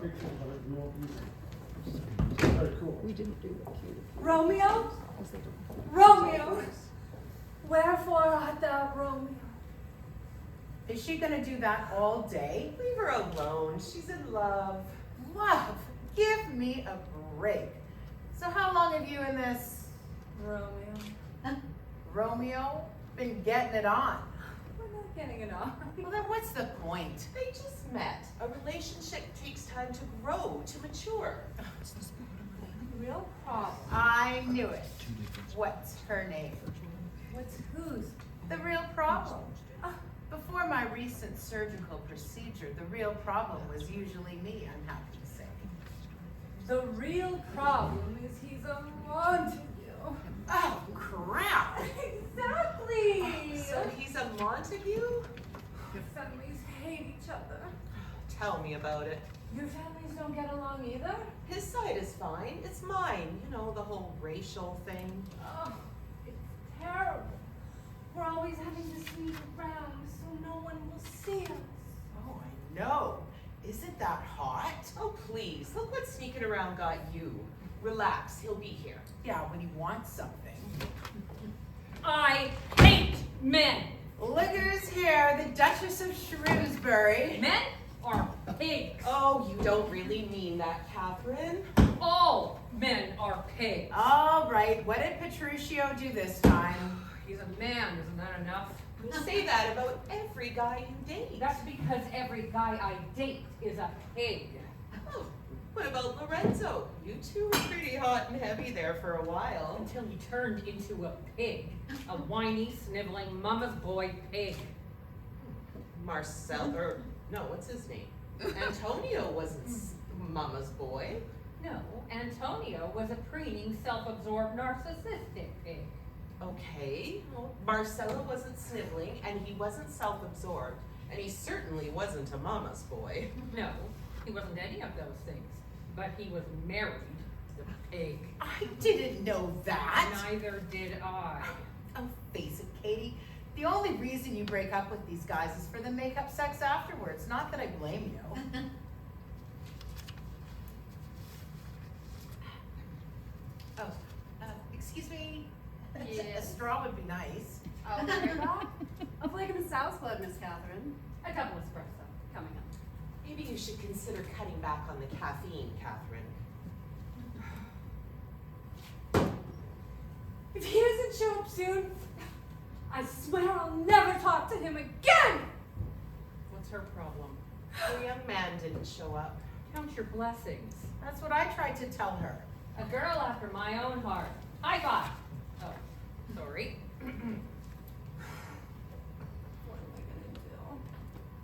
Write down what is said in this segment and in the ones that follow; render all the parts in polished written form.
pictures of it, you won't use it. It's very cool. We didn't do it cute. Romeo? Romeo! Wherefore art thou, Romeo? Is she gonna do that all day? Leave her alone. She's in love. Love, give me a break. So how long have you and this Romeo. Romeo been getting it on? We're not getting it on. Well, then what's the point? They just met. A relationship takes time to grow, to mature. Real problem. I knew it. What's her name? What's whose? The real problem. Before my recent surgical procedure, the real problem was usually me, I'm happy to say. The real problem is he's a Montague. Oh, crap! Exactly! So he's a Montague? Families hate each other. Tell me about it. Your families don't get along either? His side is fine. It's mine. You know, the whole racial thing. Oh, it's terrible. We're always having to sneak around so no one will see us. Oh, I know. Isn't that hot? Oh, please. Look what sneaking around got you. Relax. He'll be here. Yeah, when he wants something. I hate men. Look who's here, the Duchess of Shrewsbury. Men are pigs. Oh, you don't really mean that, Catherine. All men are pigs. All right, what did Petruchio do this time? He's a man, isn't that enough? You say that about every guy you date. That's because every guy I date is a pig. Oh, what about Lorenzo? You two were pretty hot and heavy there for a while. Until he turned into a pig. A whiny, sniveling, mama's boy pig. Marcel, or no, what's his name? Antonio wasn't Mama's boy. No, Antonio was a preening, self-absorbed, narcissistic pig. Okay, well, Marcella wasn't sniveling, and he wasn't self-absorbed, and he certainly wasn't a Mama's boy. No, he wasn't any of those things. But he was married to the pig. I didn't know that. Neither did I. Oh, face it, Katie. The only reason you break up with these guys is for the make-up sex afterwards. Not that I blame you. Oh, excuse me. Yes. A straw would be nice. Oh, you're back? A flake of Miss South's blood, Miss Catherine. A couple espresso. Coming up. Maybe you should consider cutting back on the caffeine, Catherine. If he doesn't show up soon, I swear I'll never talk to him again! What's her problem? The young man didn't show up. Count your blessings. That's what I tried to tell her. A girl after my own heart. High five. Oh, sorry. What am I gonna do?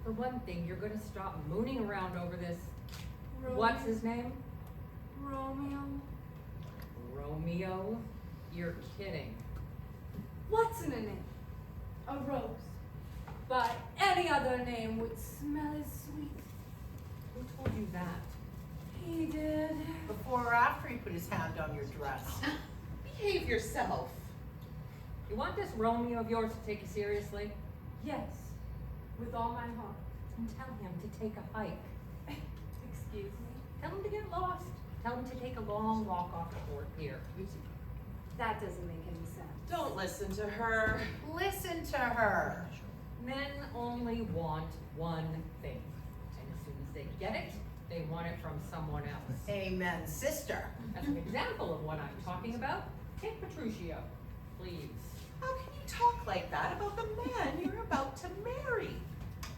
For one thing, you're gonna stop mooning around over this. Romeo. What's his name? Romeo. Romeo? You're kidding. What's in a name? A rose. By any other name would smell as sweet. Who told you that? He did. Before or after he put his hand on your dress. Behave yourself. You want this Romeo of yours to take you seriously? Yes. With all my heart. Then tell him to take a hike. Excuse me? Tell him to get lost. Tell him to take a long walk off the Fort Pier. That doesn't make any sense. Don't listen to her. Listen to her. Men only want one thing. And as soon as they get it, they want it from someone else. Amen, sister. As an example of what I'm talking about, take Petruchio, please. How can you talk like that about the man you're about to marry?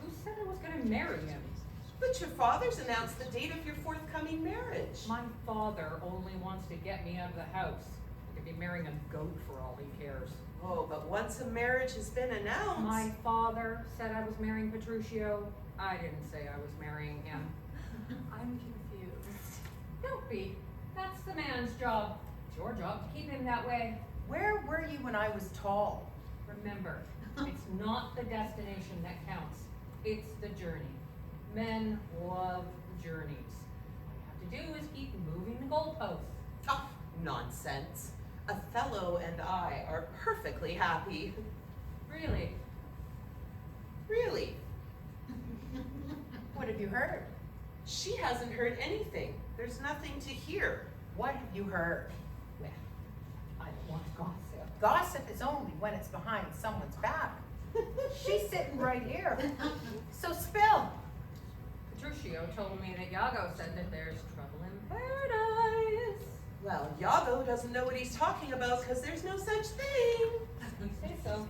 Who said I was going to marry him? But your father's announced the date of your forthcoming marriage. My father only wants to get me out of the house. He could be marrying a goat for all he cares. Oh, but once a marriage has been announced. My father said I was marrying Petruchio. I didn't say I was marrying him. I'm confused. Don't be. That's the man's job. It's your job to keep him that way. Where were you when I was tall? Remember, it's not the destination that counts. It's the journey. Men love journeys. All you have to do is keep moving the goalposts. Oh, nonsense. Othello and I are perfectly happy. Really? Really. What have you heard? She hasn't heard anything. There's nothing to hear. What have you heard? Well, I don't want to gossip. Gossip is only when it's behind someone's back. She's sitting right here. So spill. Petruchio told me that Iago said that there's trouble in paradise. Well, Iago doesn't know what he's talking about because there's no such thing. You say so.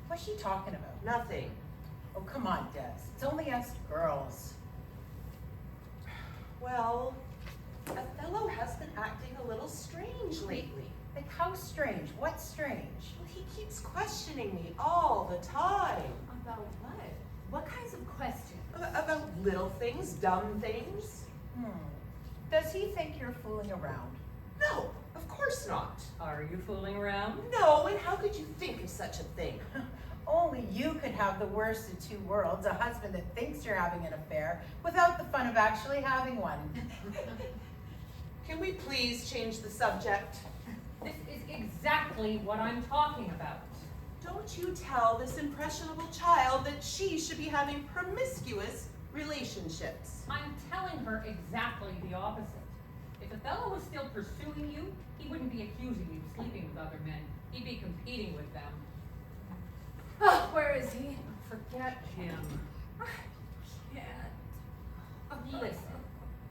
What's she talking about? Nothing. Oh, come on, Des. It's only us girls. Well, Othello has been acting a little strange lately. Like, how strange? What's strange? Well, he keeps questioning me all the time. About what? What kinds of questions? About little things, dumb things. Does he think you're fooling around? No, of course not. Are you fooling around? No, and how could you think of such a thing? Only you could have the worst of two worlds, a husband that thinks you're having an affair without the fun of actually having one. Can we please change the subject? This is exactly what I'm talking about. Don't you tell this impressionable child that she should be having promiscuous relationships. I'm telling her exactly the opposite. If Othello was still pursuing you, he wouldn't be accusing you of sleeping with other men. He'd be competing with them. Oh, where is he? Forget him. I can't. Listen,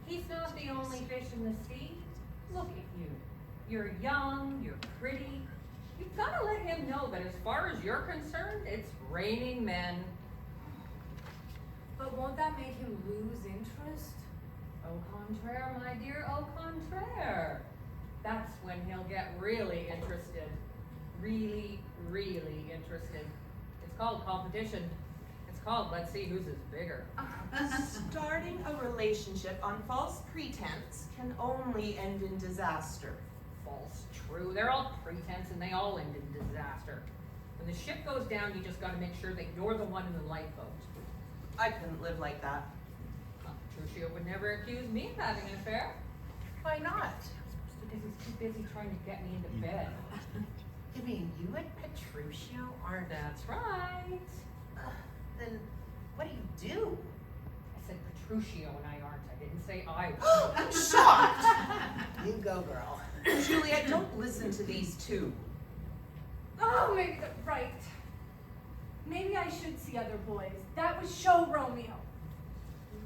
he's not the only fish in the sea. Look at you. You're young, you're pretty. You've got to let him know that as far as you're concerned, it's raining men. But won't that make him lose interest? Au contraire, my dear, au contraire. That's when he'll get really interested. Really, really interested. It's called competition. It's called let's see whose is bigger. Starting a relationship on false pretense can only end in disaster. False, true. They're all pretense and they all end in disaster. When the ship goes down, you just gotta make sure that you're the one in the lifeboat. I couldn't live like that. Petruchio would never accuse me of having an affair. Why not? Because he's too busy trying to get me into bed. You mean you and Petruchio aren't? That's right. Then what do you do? I said Petruchio and I aren't. I didn't say I was. I'm shocked. You go, girl. Juliet, don't listen to these two. Oh, maybe they're right. Maybe I should see other boys. That would show Romeo.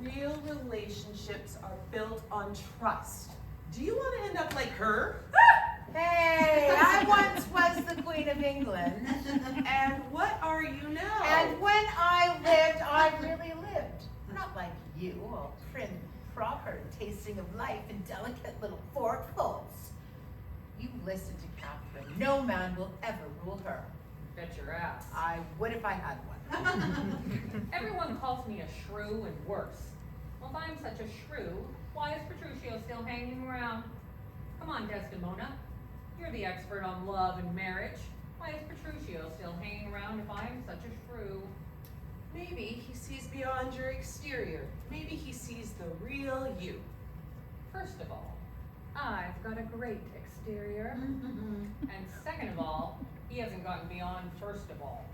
Real relationships are built on trust. Do you want to end up like her? Hey, I once was the Queen of England. And what are you now? And when I really lived. Not like you, all prim, proper, tasting of life in delicate little forkfuls. You listen to Catherine. No man will ever rule her. Bet your ass. I would if I had one. Everyone calls me a shrew and worse. Well, if I'm such a shrew, why is Petruchio still hanging around? Come on, Desdemona. You're the expert on love and marriage. Why is Petruchio still hanging around if I'm such a shrew? Maybe he sees beyond your exterior. Maybe he sees the real you. First of all, I've got a great exterior. And second of all, he hasn't gotten beyond first of all.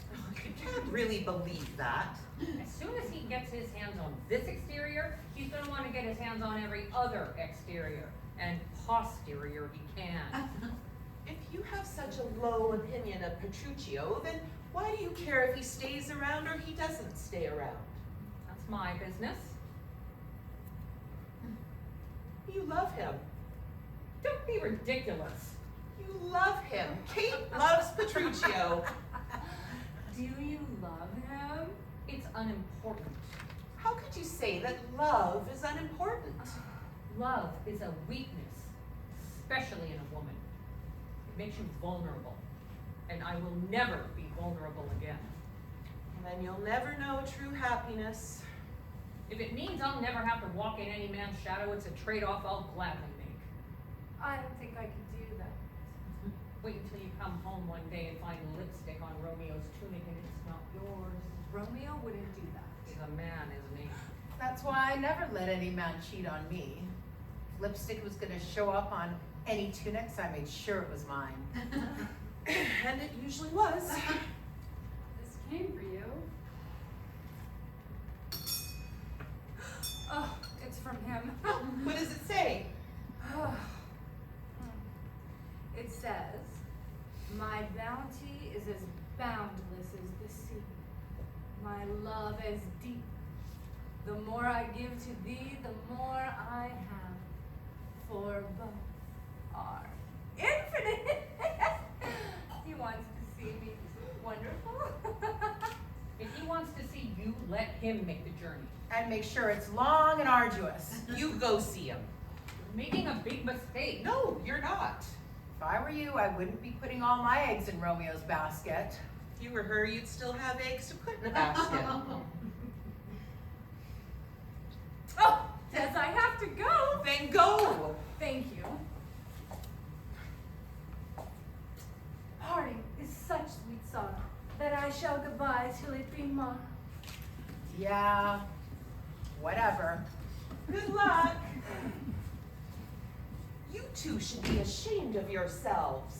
You can't really believe that. As soon as he gets his hands on this exterior, he's gonna want to get his hands on every other exterior. And posterior he can. If you have such a low opinion of Petruchio, then why do you care if he stays around or he doesn't stay around? That's my business. You love him. Don't be ridiculous. You love him. Kate loves Petruchio. Do you love him? It's unimportant. How could you say that love is unimportant? Love is a weakness, especially in a woman. It makes you vulnerable. And I will never be vulnerable again. And then you'll never know true happiness. If it means I'll never have to walk in any man's shadow, it's a trade-off I'll gladly make. I don't think I could do that. Wait until you come home one day and find lipstick on Romeo's tunic and it's not yours. Romeo wouldn't do that. He's a man, isn't he? That's why I never let any man cheat on me. If lipstick was gonna show up on any tunics, I made sure it was mine. And it usually was. This came for you. Oh, it's from him. What does it say? It says, my bounty is as boundless as the sea, my love as deep. The more I give to thee, the more I have, for both are infinite. He wants to see me. Wonderful. If he wants to see you, let him make the journey. And make sure it's long and arduous. You go see him. You're making a big mistake. No, you're not. If I were you, I wouldn't be putting all my eggs in Romeo's basket. If you were her, you'd still have eggs to put in a basket. Oh, does I have to go? Then go. Thank you. Parting is such sweet sorrow that I shall goodbye till it be morrow. Yeah, whatever. Good luck. You two should be ashamed of yourselves.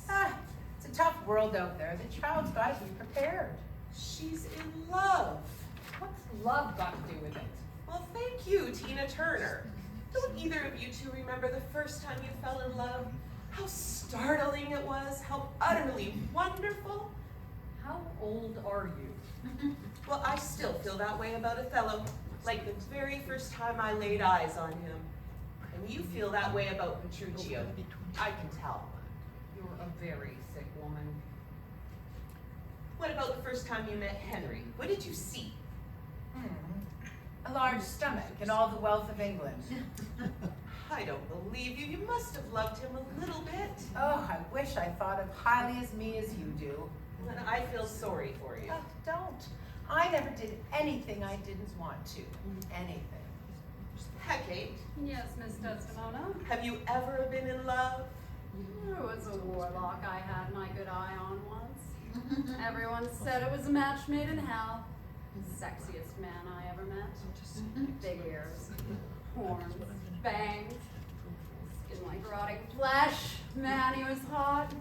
It's a tough world out there. The child's got to be prepared. She's in love. What's love got to do with it? Well, thank you, Tina Turner. Don't either of you two remember the first time you fell in love? How startling it was, how utterly wonderful. How old are you? Well, I still feel that way about Othello, like the very first time I laid eyes on him. And you feel that way about Petruchio. I can tell. You're a very sick woman. What about the first time you met Henry? What did you see? A large stomach and all the wealth of England. I don't believe you. You must have loved him a little bit. Oh, I wish I thought of highly as me as you do. And I feel sorry for you. Oh, don't. I never did anything I didn't want to. Anything. Hecate, Yes, Miss Desdemona. have you ever been in love? There was a warlock I had my good eye on once. Everyone said it was a match made in hell. Sexiest man I ever met. Big ears, horns, bangs, skin like rotting flesh. Man, he was hot.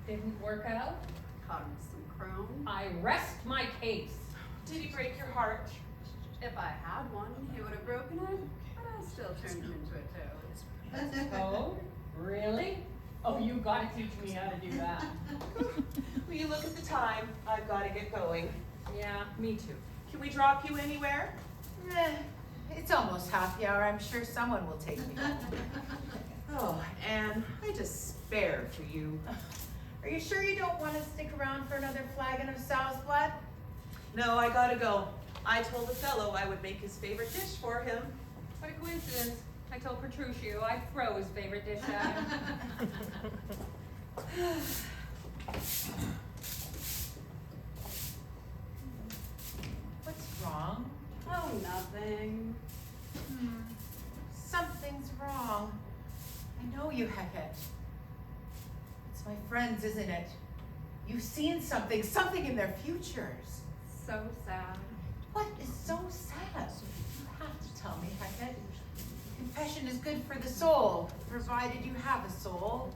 Didn't work out? Caught him with some chrome. I rest my case. Did he break your heart? If I had one, he would have broken it, but I still turned him into a toad. Oh, really? Oh, you gotta teach me how to do that. Will you look at the time? I've got to get going. Yeah, me too. Can we drop you anywhere? It's almost happy hour. I'm sure someone will take me home. Oh, Anne, I despair for you. Are you sure you don't want to stick around for another flagon of sow's blood? No, I gotta go. I told Othello I would make his favorite dish for him. What a coincidence. I told Petruchio I'd throw his favorite dish at him. What's wrong? Oh, nothing. Something's wrong. I know you, Hecate. It's my friends, isn't it? You've seen something in their futures. So sad. What is so sad? You have to tell me, Hecate. Confession is good for the soul, provided you have a soul.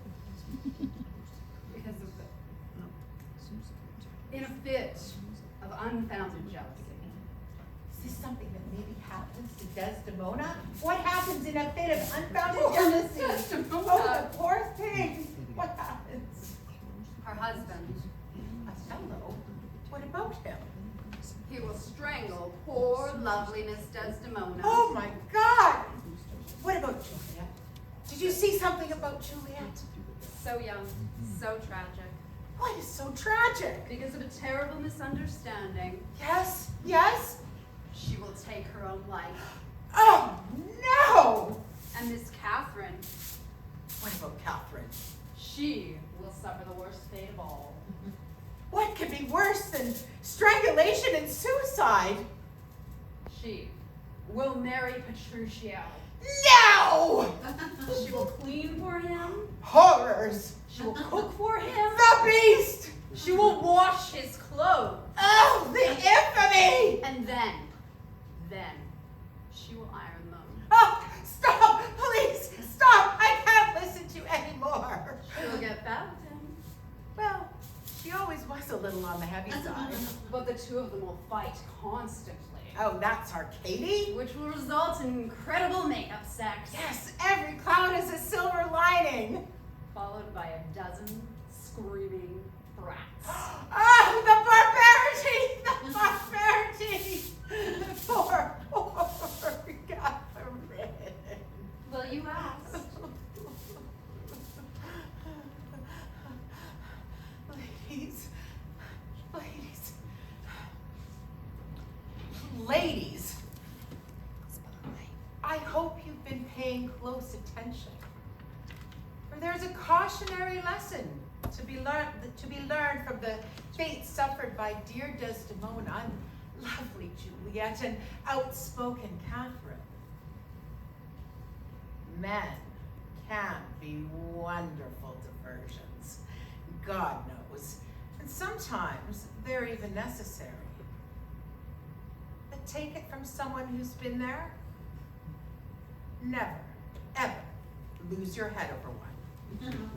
Because of in a fit of unfounded jealousy. Is this something that maybe happens to Desdemona? What happens in a fit of unfounded jealousy? Desdemona. Oh, the poor thing. What happens? Her husband, Othello? What about him? he will strangle poor lovely Miss Desdemona. Oh my God! What about Juliet? Did you see something about Juliet? So young, so tragic. What is so tragic? Because of a terrible misunderstanding, Yes, yes? she will take her own life. Oh no! And Miss Catherine, What about Catherine? she will suffer the worst fate of all. What could be worse than strangulation and suicide? She will marry Petruchio. No! She will clean for him. Horrors! She will cook for him. The beast! She will wash his clothes. Oh, the infamy! And then she will iron them. Oh, stop! Please, stop! I can't listen to you anymore. She'll get fat with him. Well, she always was a little on the heavy side. But the two of them will fight constantly. Oh, that's our Katie? which will result in incredible makeup sex. Yes, every cloud has a silver lining. Followed by a dozen screaming brats. Oh, the barbarity! The barbarity! Poor Catherine. Well, you asked. Ladies, I hope you've been paying close attention. For there's a cautionary lesson to be learned from the fate suffered by dear Desdemona and lovely Juliet and outspoken Catherine. Men can be wonderful diversions, God knows, and sometimes they're even necessary. But take it from someone who's been there. Never, ever lose your head over one.